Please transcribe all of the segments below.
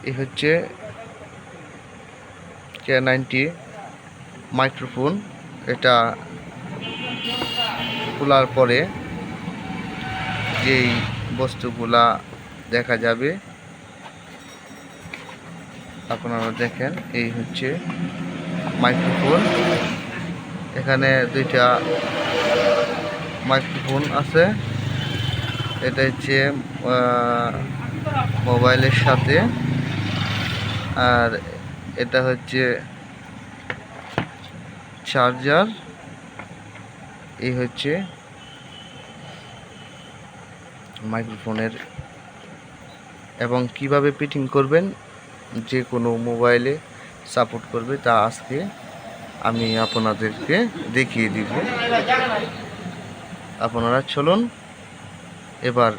এই হচ্ছে K90 microphone. এটা খোলার পরে যেই বস্তুগুলা দেখা যাবে আপনারা দেখেন, এই হচ্ছে মাইক্রোফোন। এখানে দুইটা মাইক্রোফোন আছে। এটা হচ্ছে মোবাইলের সাথে, আর এটা হচ্ছে চার্জার। এই হচ্ছে মাইক্রোফোনের, এবং কিভাবে ফিটিং করবেন যে কোনো মোবাইলে সাপোর্ট করবে তা আজকে আমি আপনাদেরকে দেখিয়ে দিব। আপনারা চলুন এবার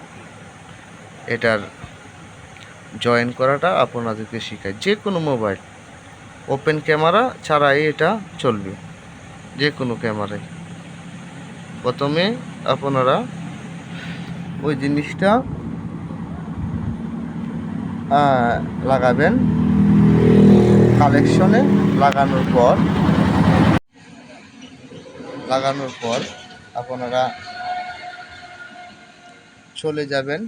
এটার জয়েন করাটা আপনাদেরকে শেখাই। যে কোনো মোবাইল ওপেন ক্যামেরা ছাড়াই এটা চলবে, যে কোনো ক্যামেরায়। প্রথমে আপনারা ওই জিনিসটা লাগাবেন। কালেকশনে লাগানোর পর আপনারা চলে যাবেন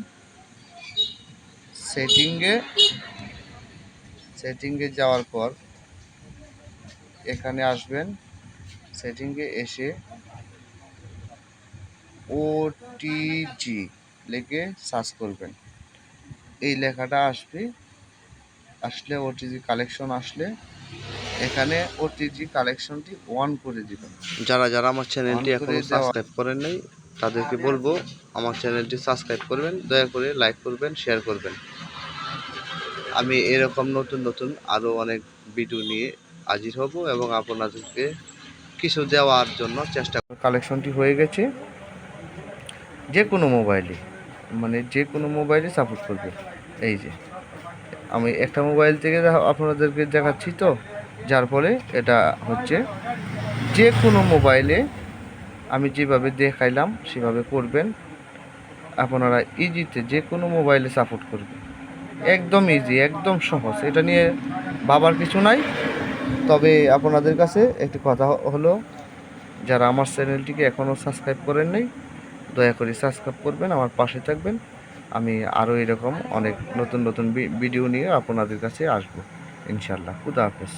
সেটিংয়ে যাওয়ার পর এখানে আসবেন। সেটিংয়ে এসে OTG লিখে সার্চ করবেন। এই লেখাটা আসলে OTG কালেকশন আসলে এখানে OTG কালেকশনটি অন করে দিবেন। যারা আমার চ্যানেলটি এখনো সাবস্ক্রাইব করেন নাই তাদেরকে বলবো আমার চ্যানেলটি সাবস্ক্রাইব করবেন, দয়া করে লাইক করবেন, শেয়ার করবেন। আমি এরকম নতুন আরও অনেক ভিডিও নিয়ে হাজির হব এবং আপনাদেরকে কিছু দেওয়ার জন্য চেষ্টা করব। কালেকশনটি হয়ে গেছে। যে কোনো মোবাইলে সাপোর্ট করবে। এই যে আমি একটা মোবাইল থেকে আপনাদেরকে দেখাচ্ছি, তো যার ফলে এটা হচ্ছে যে কোনো মোবাইলে আমি যেভাবে দেখাইলাম সেভাবে করবেন। আপনারা ইজিতে যে কোনো মোবাইলে সাপোর্ট করবে। একদম ইজি, একদম সহজ। এটা নিয়ে ভাবার কিছু নাই। তবে আপনাদের কাছে একটি কথা হলো, যারা আমার চ্যানেলটিকে এখনও সাবস্ক্রাইব করেন নাই দয়া করে সাবস্ক্রাইব করবেন, আমার পাশে থাকবেন। আমি আরও এরকম অনেক নতুন ভিডিও নিয়ে আপনাদের কাছে আসবো ইনশাল্লাহ। খুদা হাফেজ।